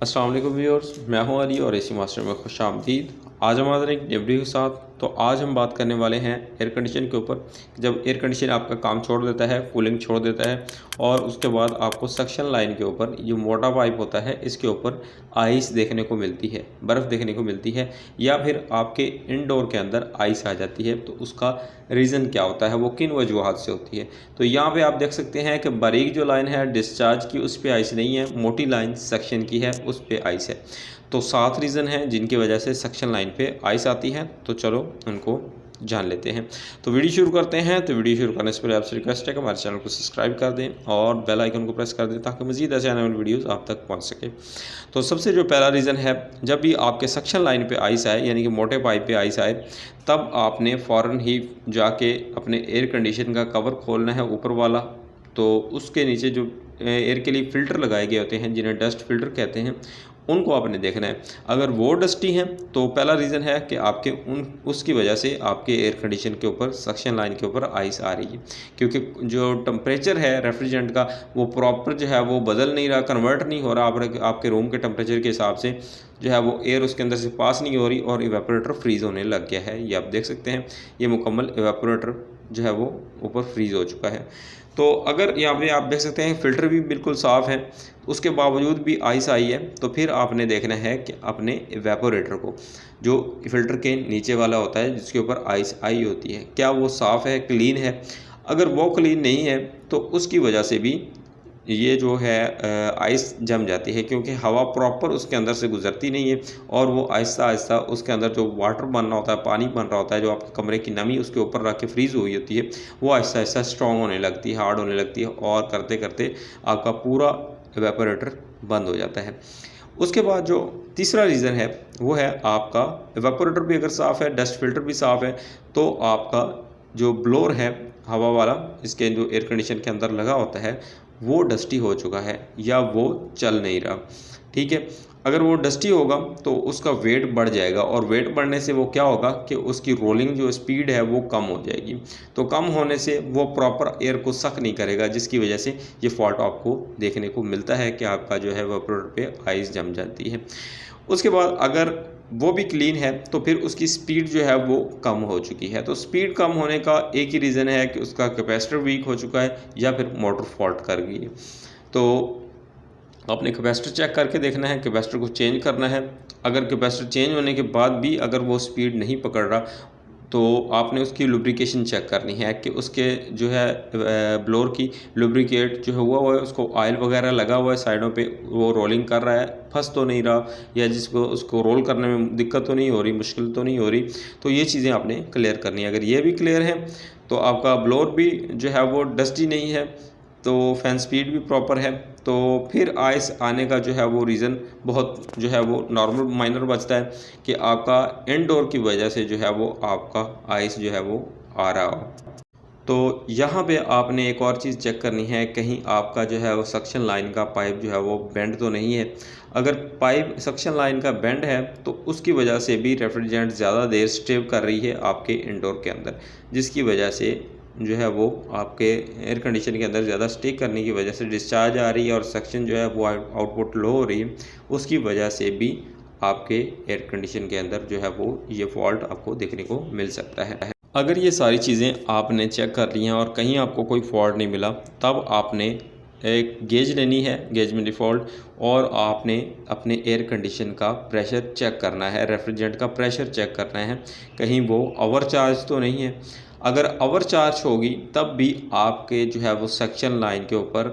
अस्सलाम वालेकुम व्यूअर्स, मैं हूं अली और एसी मास्टर में खुश आमदीद। आज हम आ रहे हैं एक वीडियो के साथ। तो आज हम बात करने वाले हैं एयर कंडीशन के ऊपर। जब एयर कंडीशन आपका काम छोड़ देता है, कूलिंग छोड़ देता है और उसके बाद आपको सक्शन लाइन के ऊपर जो मोटा पाइप होता है इसके ऊपर आइस देखने को मिलती है, बर्फ़ देखने को मिलती है, या फिर आपके इनडोर के अंदर आइस आ जाती है, तो उसका रीज़न क्या होता है, वो किन वजूहात से होती है। तो यहाँ पे आप देख सकते हैं कि बारीक जो लाइन है डिस्चार्ज की, उस पर आइस नहीं है, मोटी लाइन सक्शन की है, उस पर आइस है। तो 7 रीज़न हैं जिनकी वजह से सक्शन लाइन पे आइस आती है। तो चलो उनको जान लेते हैं। तो वीडियो शुरू करते हैं। तो वीडियो शुरू करने से पहले आपसे रिक्वेस्ट है कि हमारे चैनल को सब्सक्राइब कर दें और बेल आइकन को प्रेस कर दें ताकि मज़ीद ऐसे आने वाली वीडियोज़ आप तक पहुँच सके। तो सबसे जो पहला रीज़न है, जब भी आपके सक्शन लाइन पे आइस आए, यानी कि मोटे पाइप पे आइस आए, तब आपने फ़ौरन ही जाके अपने एयर कंडीशन का कवर खोलना है ऊपर वाला। तो उसके नीचे जो एयर के लिए फ़िल्टर लगाए गए होते हैं, जिन्हें डस्ट फ़िल्टर कहते हैं, उनको आपने देखना है। अगर वो डस्टी हैं तो पहला रीज़न है कि आपके उसकी वजह से आपके एयर कंडीशन के ऊपर, सक्शन लाइन के ऊपर आइस आ रही है, क्योंकि जो टेम्परेचर है रेफ्रिजरेंट का वो प्रॉपर जो है वो बदल नहीं रहा, कन्वर्ट नहीं हो रहा आपके रूम के टेम्परेचर के हिसाब से, जो है वो एयर उसके अंदर से पास नहीं हो रही और इवेपोरेटर फ्रीज़ होने लग गया है। ये आप देख सकते हैं, ये मुकम्मल इवेपोरेटर जो है वो ऊपर फ्रीज़ हो चुका है। तो अगर यहाँ पे आप देख सकते हैं फ़िल्टर भी बिल्कुल साफ़ है, उसके बावजूद भी आइस आई है, तो फिर आपने देखना है कि अपने इवेपोरेटर को, जो फ़िल्टर के नीचे वाला होता है जिसके ऊपर आइस आई होती है, क्या वो साफ़ है, क्लीन है। अगर वो क्लीन नहीं है तो उसकी वजह से भी ये जो है आइस जम जाती है, क्योंकि हवा प्रॉपर उसके अंदर से गुजरती नहीं है और वो आहिस्ता आहिस्ता उसके अंदर जो वाटर बन रहा होता है, पानी बन रहा होता है, जो आपके कमरे की नमी उसके ऊपर रख के फ्रीज़ हुई होती है, वो आहिस्ता आहिस्ता स्ट्रॉन्ग होने लगती है, हार्ड होने लगती है और करते करते आपका पूरा इवेपोरेटर बंद हो जाता है। उसके बाद जो तीसरा रीज़न है वो है, आपका इवेपोरेटर भी अगर साफ़ है, डस्ट फिल्टर भी साफ़ है, तो आपका जो ब्लोअर है हवा वाला, इसके जो एयर कंडीशन के अंदर लगा होता है, वो डस्टी हो चुका है या वो चल नहीं रहा। ठीक है, अगर वो डस्टी होगा तो उसका वेट बढ़ जाएगा और वेट बढ़ने से वो क्या होगा कि उसकी रोलिंग जो स्पीड है वो कम हो जाएगी। तो कम होने से वो प्रॉपर एयर को सक नहीं करेगा, जिसकी वजह से ये फॉल्ट आपको देखने को मिलता है कि आपका जो है इवेपोरेटर पे आइस जम जाती है। उसके बाद अगर वो भी क्लीन है तो फिर उसकी स्पीड जो है वो कम हो चुकी है। तो स्पीड कम होने का एक ही रीज़न है कि उसका कैपेसिटर वीक हो चुका है या फिर मोटर फॉल्ट कर गई है। तो आपने कैपेसिटर चेक करके देखना है, कैपेसिटर को चेंज करना है। अगर कैपेसिटर चेंज होने के बाद भी अगर वो स्पीड नहीं पकड़ रहा, तो आपने उसकी लुब्रिकेशन चेक करनी है कि उसके जो है ब्लोअर की लुब्रिकेट जो हुआ हुआ है, उसको ऑयल वगैरह लगा हुआ है साइडों पे, वो रोलिंग कर रहा है, फंस तो नहीं रहा, या जिसको उसको रोल करने में दिक्कत तो नहीं हो रही, मुश्किल तो नहीं हो रही। तो ये चीज़ें आपने क्लियर करनी है। अगर ये भी क्लियर है तो आपका ब्लोअर भी जो है वो डस्टी नहीं है, तो फ़ैन स्पीड भी प्रॉपर है, तो फिर आइस आने का जो है वो रीज़न बहुत जो है वो नॉर्मल माइनर बचता है कि आपका इनडोर की वजह से जो है वो आपका आइस जो है वो आ रहा हो। तो यहाँ पे आपने एक और चीज़ चेक करनी है, कहीं आपका जो है वो सक्शन लाइन का पाइप जो है वो बेंड तो नहीं है। अगर पाइप सक्शन लाइन का बेंड है तो उसकी वजह से भी रेफ्रिजरेंट ज़्यादा देर स्टे कर रही है आपके इंडोर के अंदर, जिसकी वजह से जो है वो आपके एयर कंडीशन के अंदर ज़्यादा स्टे करने की वजह से डिस्चार्ज आ रही है और सक्शन जो है वो आउटपुट लो हो रही है। उसकी वजह से भी आपके एयर कंडीशन के अंदर जो है वो ये फॉल्ट आपको देखने को मिल सकता है। अगर ये सारी चीज़ें आपने चेक कर ली हैं और कहीं आपको कोई फॉल्ट नहीं मिला, तब आपने एक गेज लेनी है, गेज में डिफ़ॉल्ट, और आपने अपने एयर कंडीशन का प्रेशर चेक करना है, रेफ्रिजरेंट का प्रेशर चेक करना है, कहीं वो ओवर चार्ज तो नहीं है। अगर ओवर चार्ज होगी तब भी आपके जो है वो सक्शन लाइन के ऊपर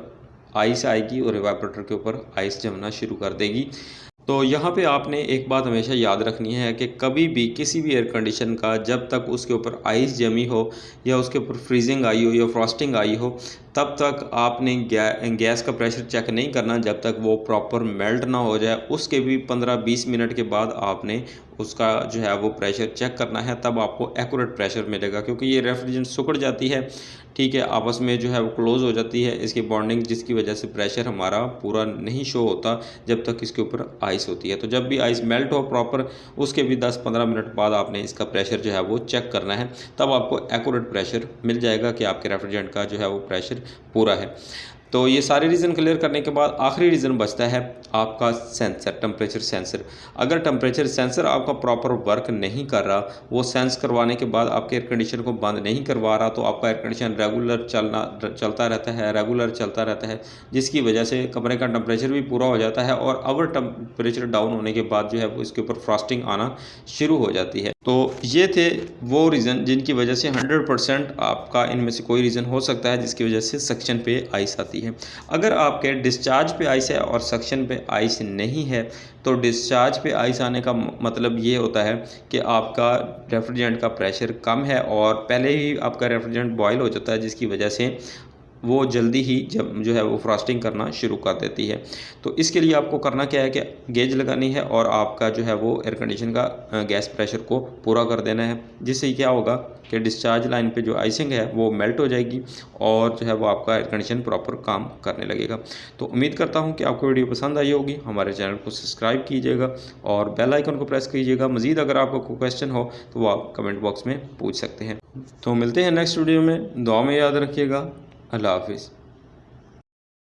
आइस आएगी और इवेपोरेटर के ऊपर आइस जमना शुरू कर देगी। तो यहाँ पे आपने एक बात हमेशा याद रखनी है कि कभी भी किसी भी एयर कंडीशन का जब तक उसके ऊपर आइस जमी हो या उसके ऊपर फ्रीजिंग आई हो या फ्रॉस्टिंग आई हो, तब तक आपने गैस का प्रेशर चेक नहीं करना जब तक वो प्रॉपर मेल्ट ना हो जाए। उसके भी 15-20 मिनट के बाद आपने उसका जो है वो प्रेशर चेक करना है, तब आपको एक्यूरेट प्रेशर मिलेगा, क्योंकि ये रेफ्रिजरेंट सिकुड़ जाती है, ठीक है, आपस में जो है वो क्लोज़ हो जाती है इसकी बॉन्डिंग, जिसकी वजह से प्रेशर हमारा पूरा नहीं शो होता जब तक इसके ऊपर आइस होती है। तो जब भी आइस मेल्ट हो प्रॉपर, उसके भी 10-15 मिनट बाद आपने इसका प्रेशर जो है वो चेक करना है, तब आपको एक्यूरेट प्रेशर मिल जाएगा कि आपके रेफ्रिजरेंट का जो है वो प्रेशर पूरा है। तो ये सारे रीज़न क्लियर करने के बाद आखिरी रीज़न बचता है आपका सेंसर, टेम्परेचर सेंसर। अगर टेम्परेचर सेंसर आपका प्रॉपर वर्क नहीं कर रहा, वो सेंस करवाने के बाद आपके एयर कंडीशन को बंद नहीं करवा रहा, तो आपका एयर कंडीशन रेगुलर चलता रहता है, जिसकी वजह से कमरे का टेम्परेचर भी पूरा हो जाता है और अवर टेम्परेचर डाउन होने के बाद जो है वो इसके ऊपर फ्रॉस्टिंग आना शुरू हो जाती है। तो ये थे वो रीज़न जिनकी वजह से 100% आपका इनमें से कोई रीज़न हो सकता है जिसकी वजह से सक्शन पे आइस आती है। अगर आपके डिस्चार्ज पे आइस है और सक्शन पे आइस नहीं है, तो डिस्चार्ज पे आइस आने का मतलब ये होता है कि आपका रेफ्रिजरेंट का प्रेशर कम है और पहले ही आपका रेफ्रिजरेंट बॉयल हो जाता है, जिसकी वजह से वो जल्दी ही जब जो है वो फ्रॉस्टिंग करना शुरू कर देती है। तो इसके लिए आपको करना क्या है कि गेज लगानी है और आपका जो है वो एयर कंडीशन का गैस प्रेशर को पूरा कर देना है, जिससे क्या होगा कि डिस्चार्ज लाइन पे जो आइसिंग है वो मेल्ट हो जाएगी और जो है वो आपका एयर कंडीशन प्रॉपर काम करने लगेगा। तो उम्मीद करता हूँ कि आपको वीडियो पसंद आई होगी। हमारे चैनल को सब्सक्राइब कीजिएगा और बेल आइकन को प्रेस कीजिएगा। मज़ीद अगर आपको कोई क्वेश्चन हो तो वो आप कमेंट बॉक्स में पूछ सकते हैं। तो मिलते हैं नेक्स्ट वीडियो में। दुआ में याद रखिएगा। अल्लाह हाफिज़।